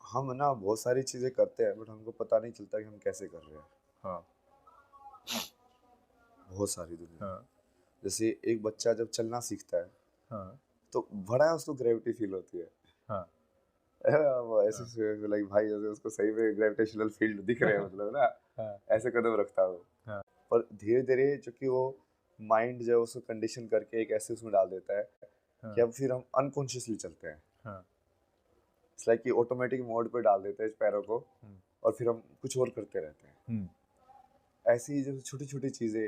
हम ना बहुत सारी चीजें करते हैं बट हमको पता नहीं चलता कि हम कैसे कर रहे हैं। हाँ, बहुत सारी दुनिया में। हाँ, जैसे एक बच्चा जब चलना सीखता है हाँ, तो बड़ा उसको ग्रेविटी फील होती है। हाँ, वो ऐसे हाँ, लाइक भाई जैसे उसको सही में ग्रेविटेशनल फील्ड दिख रहे हैं मतलब ना, हाँ, ऐसे कदम रखता है वो। हाँ, पर धीरे धीरे चूंकि वो माइंड जो है उसको कंडीशन करके एक ऐसे उसमें डाल देता है कि हाँ, अब फिर हम अनकॉन्शियसली चलते हैं। हाँ, इट्स लाइक कि ऑटोमेटिक मोड पे डाल देते हैं पैरों को हुँ, और फिर हम कुछ और करते रहते हैं। हुँ, ऐसी ही जैसे छोटी छोटी चीजें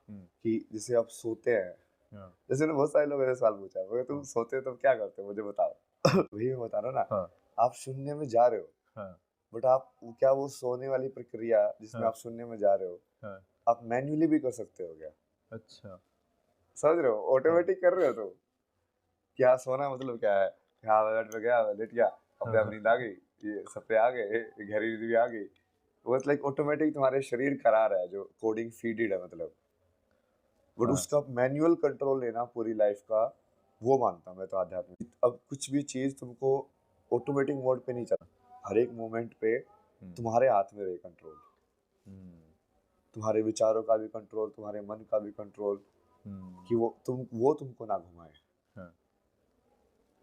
हुँ, कि जैसे आप सोते हैं, हाँ, जैसे ना बहुत सारे लोग ऐसे सवाल पूछा है मगर तुम हाँ, सोते हो तब क्या करते हो मुझे बताओ। हुँ, वही मैं बता रहा हूँ ना, हाँ, आप शून्य में जा रहे हो हाँ, बट आप क्या वो सोने वाली प्रक्रिया जिसमें हाँ, आप शून्य में जा रहे हो हाँ, आप मैन्युअली भी कर सकते हो क्या? अच्छा, समझ रहे हो, हाँ, ऑटोमेटिक कर रहे हो तो क्या सोना मतलब क्या है? हाँ मैं बेड पे गया लेट गया, हाँ, अपने आप हाँ, नींद आ गई, ये सपने आ गए, ये गहरी नींद भी आ गई। वो लाइक ऑटोमेटिक तुम्हारे शरीर करा रहा है जो कोडिंग फीडेड है मतलब। बट हाँ, उसका मैनुअल कंट्रोल लेना पूरी लाइफ का, वो मानता हूँ मैं तो आध्यात्मिक। अब कुछ भी चीज तुमको ऑटोमेटिक मोड पे नहीं चलना, हर एक मोमेंट पे हुँ, तुम्हारे हाथ में रहे कंट्रोल। हुँ, तुम्हारे विचारों का भी कंट्रोल, तुम्हारे मन का भी कंट्रोल, हुँ, कि वो तुमको ना घुमाए। हाँ,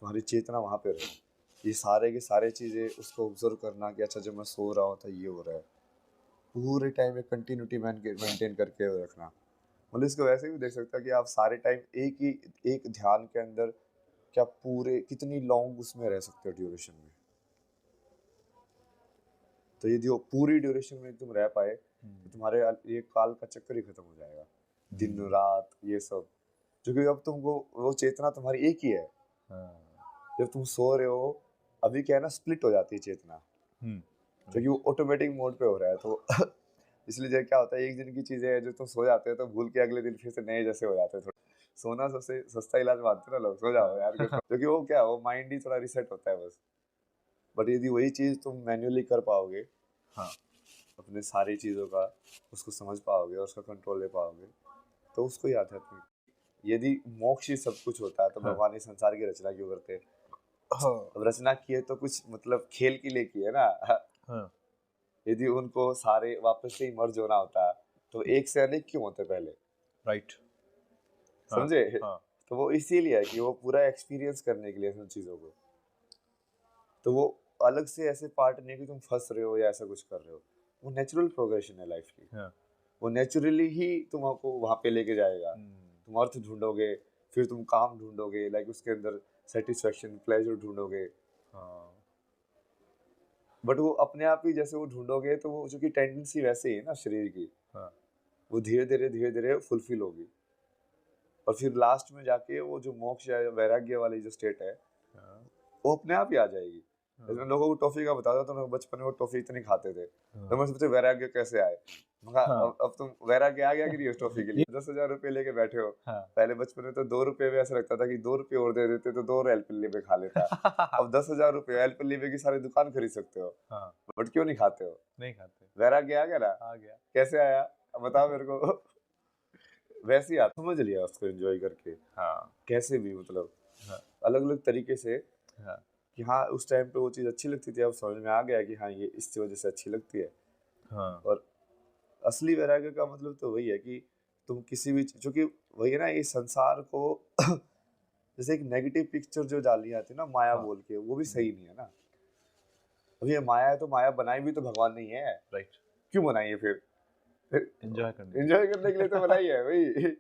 तुम्हारी चेतना वहां पे रहे। ये सारे के सारे चीजें उसको ऑब्जर्व करना कि अच्छा जब मैं सो रहा हूँ तो ये हो रहा है, पूरे टाइम एक कंटिन्यूटी मेंटेन करके रखना। मतलब इसको वैसे भी देख सकता है कि आप सारे टाइम एक ध्यान के अंदर क्या पूरे कितनी लॉन्ग उसमें रह सकते हो ड्यूरेशन में। तो यदि वो पूरी ड्यूरेशन में तुम रह पाए तो हुँ, तुम्हारे ये काल का चक्कर ही खत्म हो जाएगा, दिन हुँ, रात ये सब। क्योंकि अब तुमको वो चेतना तुम्हारी एक ही है। हाँ, जब तुम सो रहे हो, अभी क्या है ना, स्प्लिट हो जाती है चेतना हुँ, क्योंकि राइट, वो ऑटोमेटिक मोड पे हो रहा है तो इसलिए जो क्या होता है, एक दिन की चीजें हैं जो तुम सो जाते हो तो भूल के अगले दिन फिर से नए जैसे हो जाते हैं थोड़ा। सोना सबसे सस्ता इलाज मानते हैं ना लोग, सो जाओ हाँ, यार क्योंकि वो क्या वो माइंड ही थोड़ा रिसेट होता है बस। बट यदि वही चीज तुम मैन्युअली कर पाओगे, हाँ, अपने सारी चीजों का उसको समझ पाओगे और उसका कंट्रोल ले पाओगे, तो उसको ही आध्यात्मिक। यदि मोक्ष ही सब कुछ होता है तो हाँ, भगवान इस संसार की रचना क्यों करते? हाँ, अब रचना की है तो कुछ मतलब खेल के लिए की है ना। हाँ, यदि उनको सारे वापस से ही मर्ज होना होता तो एक से अनेक क्यों होते पहले? राइट, हाँ, समझे? हाँ, तो वो इसीलिए है कि वो पूरा एक्सपीरियंस करने के लिए उन चीजों को। तो वो अलग से ऐसे पार्ट नहीं कि तुम फंस रहे हो या ऐसा कुछ कर रहे हो। वो नेचुरल प्रोग्रेशन है लाइफ की। हाँ, वो नेचुरली ही तुमको वहां पे लेके जाएगा। हुँ, तुम अर्थ ढूंढोगे, फिर तुम काम ढूंढोगे, लाइक उसके अंदर सेटिस्फेक्शन प्लेजर ढूंढोगे। हाँ, बट वो अपने आप ही जैसे वो ढूंढोगे तो वो जो कि टेंडेंसी वैसे ही है ना शरीर की, हाँ, वो धीरे धीरे फुलफिल होगी। और फिर लास्ट में जाके वो जो मोक्ष या वैराग्य वाली जो स्टेट है हाँ, वो अपने आप ही आ जाएगी। जैसे हाँ, मैं लोगों को टॉफी का बताता तो मैं बचपन में वो टॉफी इतनी खाते थे तो हाँ, मैं सोचते वैराग्य कैसे आए। मगर हाँ, अब तुम वैराग्य आ गया कि नहीं उस टॉफी के लिए? 10,000 रुपये लेके बैठे हो। हाँ, पहले बचपन में तो 2 रुपये में ऐसा लगता था कि 2 रुपये और दे देते तो 2 और एलपीली में खा लेता। अब 10,000 रुपये एलपीली में की सारी दुकान खरीद सकते हो। हाँ, बट क्यों नहीं खाते हो? नहीं खाते, वैराग्य आ गया ना। आ गया, कैसे आया अब बताओ मेरे को। वैसे ही आप समझ लिया उसको एंजॉय करके, हाँ, कैसे भी मतलब हाँ, अलग अलग तरीके से, हाँ, कि हाँ उस टाइम पे वो चीज़ अच्छी लगती थी, अब समझ में आ गया कि हाँ ये इस वजह से अच्छी लगती है। हाँ, और असली वैराग्य का मतलब तो वही है कि तुम किसी भी क्योंकि वही है ना, ये संसार को जैसे एक नेगेटिव पिक्चर जो डाली आती है ना माया हाँ, बोल के, वो भी हुँ, सही नहीं है ना। अब ये माया है तो माया बनाई भी तो भगवान नहीं है, राइट, क्यों बनाई है फिर एन्जॉय करने के लिए, एंजॉय करने के लिए तो बनाई है वही।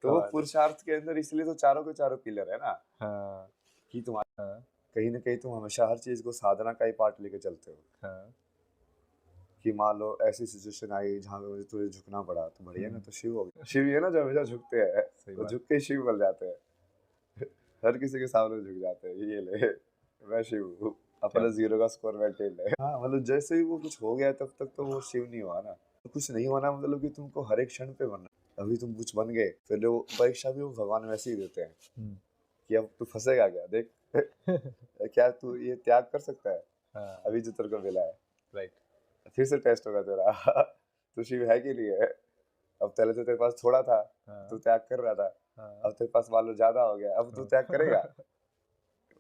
तो वो हाँ, पुरुषार्थ के अंदर इसलिए तो चारों के चारों पिलर है ना, हाँ, कि तुम्हारा हाँ, कहीं ना कहीं तुम हमेशा हर चीज को साधना का ही पार्ट लेके चलते हो। हाँ, कि मान लो ऐसी सिचुएशन आई जहाँ पे मुझे तुझे झुकना पड़ा तो बढ़िया ना, हुँ, तो शिव हो गया। शिव ये ना जो हमेशा झुकते हैं, सही तो बात, झुक के शिव बन जाते हैं। हर किसी के सामने झुक जाते हैं, ये ले मैं शिव हूँ, क्या अपना जीरो का स्कोर मेंटेन है। हाँ मतलब जैसे ही वो कुछ हो गया तब तक तो वो शिव नहीं हुआ ना। तो कुछ नहीं होना मतलब कि तुमको हर एक क्षण पे बनना। अभी तुम कुछ बन गए, फिर वो परीक्षा भी वो भगवान वैसे ही देते हैं हुँ, कि अब तू फंसेगा क्या देख। क्या तू ये त्याग कर सकता है? हाँ, अभी जो तेरे को मिला है, राइट, फिर से टेस्ट होगा तेरा। तू शिव है कि नहीं है? अब पहले तो तेरे पास थोड़ा था, तू हाँ, त्याग कर रहा था, हाँ, अब तेरे पास मान लो ज्यादा हो गया, अब तू त्याग करेगा? हाँ,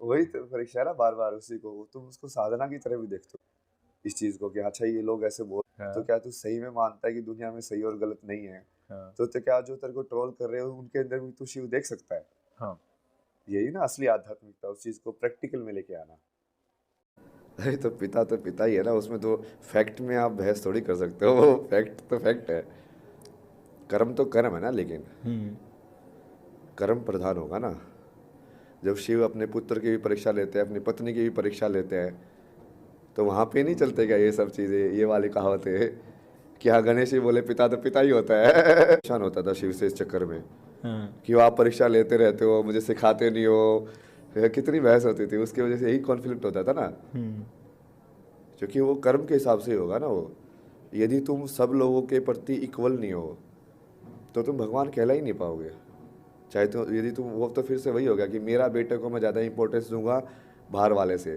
वही तो परीक्षा है ना, बार बार उसी को तुम उसको साधना की तरह भी देखते हो इस चीज को कि अच्छा ये लोग ऐसे बोल, तो हाँ क्या तू सही में मानता है कि दुनिया में सही और गलत नहीं है? हाँ तो क्या जो तेरे को ट्रोल कर रहे हो उनके अंदर भी तू शिव देख सकता है? हाँ यही ना असली आध्यात्मिकता, उस चीज को प्रैक्टिकल में लेके आना। अरे तो पिता ही है ना, उसमें तो फैक्ट में आप बहस थोड़ी कर सकते हो, वो फैक्ट तो फैक्ट है। कर्म तो कर्म है ना, लेकिन हम्म कर्म प्रधान होगा ना। जब शिव अपने पुत्र की भी परीक्षा लेते हैं, अपनी पत्नी की भी परीक्षा लेते हैं, तो वहाँ पे नहीं चलते क्या ये सब चीज़ें, ये वाली कहावतें कि हाँ गणेश जी बोले पिता तो पिता ही होता है। परेशान होता था शिव से इस चक्कर में हाँ कि वो आप परीक्षा लेते रहते हो, मुझे सिखाते नहीं हो, कितनी बहस होती थी उसकी वजह से, यही कॉन्फ्लिक्ट होता था ना। हम्म क्योंकि वो कर्म के हिसाब से ही होगा ना वो। यदि तुम सब लोगों के प्रति इक्वल नहीं हो तो तुम भगवान कहला ही नहीं पाओगे। चाहे तो यदि तुम, वो तो फिर से वही होगा कि मेरा बेटे को मैं ज़्यादा इंपॉर्टेंस दूंगा बाहर वाले से,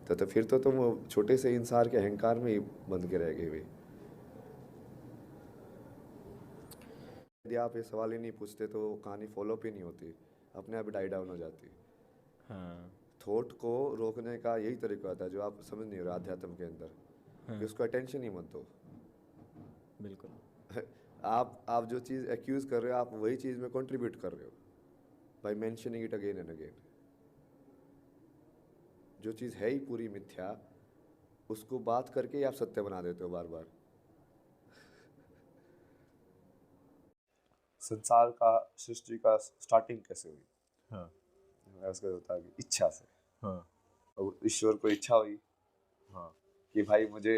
तो फिर तो तुम छोटे से इंसान के अहंकार में ही बंद के रह गए भाई। यदि आप ये सवाल ही नहीं पूछते तो वो कहानी फॉलोअप ही नहीं होती, अपने आप डाई डाउन हो जाती। हाँ थॉट को रोकने का यही तरीका होता है जो आप समझ नहीं रहे अध्यात्म के अंदर, हाँ कि उसको अटेंशन ही मत दो। बिल्कुल आप जो चीज़ एक्यूज कर रहे हो, आप वही चीज़ में कंट्रीब्यूट कर रहे हो by mentioning it again and again. जो चीज़ है ही पूरी मिथ्या, उसको बात करके ही आप सत्य बना देते हो बार बार। संसार का, सृष्टि का स्टार्टिंग कैसे हुई? हाँ मैं उसको बता कि इच्छा से। हाँ और ईश्वर को इच्छा हुई हाँ कि भाई मुझे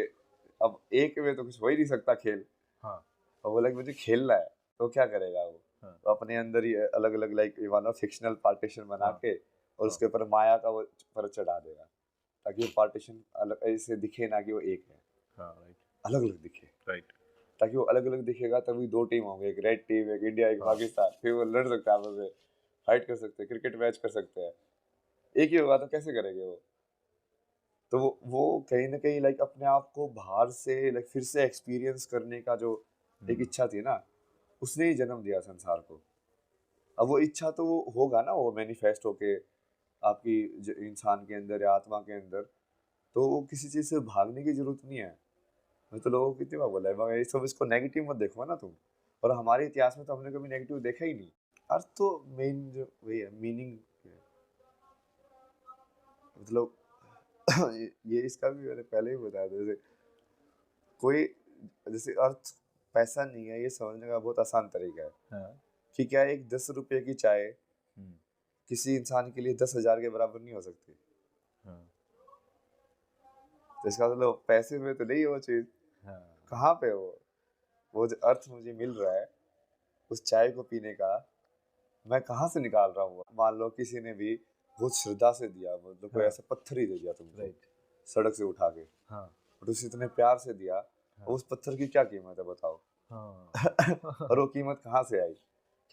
अब एक में तो कुछ हो ही नहीं सकता खेल, हाँ और बोला कि मुझे खेलना है, तो क्या करेगा वो? हाँ तो अपने अंदर ही अलग अलग लाइक मानो फिक्शनल पार्टीशन बना हाँ के और हाँ उसके ऊपर माया का वो पर चढ़ा देगा, ताकि वो पार्टीशन अलग ऐसे दिखे ना कि वो एक है, हाँ राइट अलग अलग दिखे। राइट ताकि वो अलग अलग दिखेगा तभी दो टीम होंगे, एक रेड टीम, एक इंडिया, एक हाँ पाकिस्तान, फिर वो लड़ सकते हैं आपस में, फाइट कर सकते हैं, क्रिकेट मैच कर सकते हैं। एक ही होगा तो कैसे करेंगे वो? तो वो कहीं ना कहीं लाइक अपने आप को बाहर से लाइक फिर से एक्सपीरियंस करने का जो एक इच्छा थी ना, उसने ही जन्म दिया संसार को। अब वो इच्छा तो वो होगा ना, वो मैनिफेस्ट होके आपकी इंसान के अंदर या आत्मा के अंदर, तो वो किसी चीज से भागने की जरूरत नहीं है। मैं तो लोगों को कितनी बार बोला है, मगर ये सब इसको नेगेटिव मत देखो ना तुम। और हमारे इतिहास में तो हमने कभी नेगेटिव देखा ही नहीं। अर्थ तो मेन जो वही है, मीनिंग है। मतलब ये इसका भी मैंने पहले ही बताया था, जैसे कोई, जैसे अर्थ पैसा नहीं है, ये समझने का बहुत आसान तरीका है हाँ कि क्या एक 10 रुपए की चाय हम्म, किसी इंसान के लिए 10,000 के बराबर नहीं हो सकती? हाँ तो इसका मतलब पैसे में तो नहीं है वो चीज, हाँ कहाँ पे है वो जो अर्थ मुझे मिल रहा है उस चाय को पीने का, मैं कहाँ से निकाल रहा हूँ? मान लो किसी ने भी बहुत श्रद्धा से दिया, मतलब कोई हाँ ऐसा पत्थर ही दे दिया तुमको राइट सड़क से उठा के, हाँ और उसे इतने प्यार से दिया, और हाँ उस पत्थर की क्या कीमत है बताओ? हाँ और वो कीमत कहाँ से आई?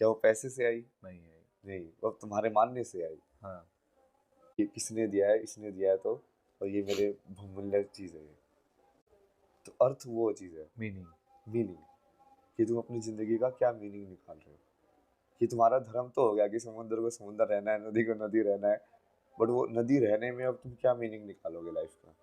क्या वो पैसे से आई? नहीं है नहीं, वो तुम्हारे मानने से आई हाँ कि किसने दिया है, इसने दिया है, तो और ये मेरे बहुमूल्य चीज है ये। तो अर्थ वो चीज है, मीनिंग मीनिंग, कि तुम अपनी जिंदगी का क्या मीनिंग निकाल रहे हो। कि तुम्हारा धर्म तो हो गया कि समुद्र को समुद्र रहना है, नदी को नदी रहना है, बट वो नदी रहने में अब तुम क्या मीनिंग निकालोगे लाइफ का?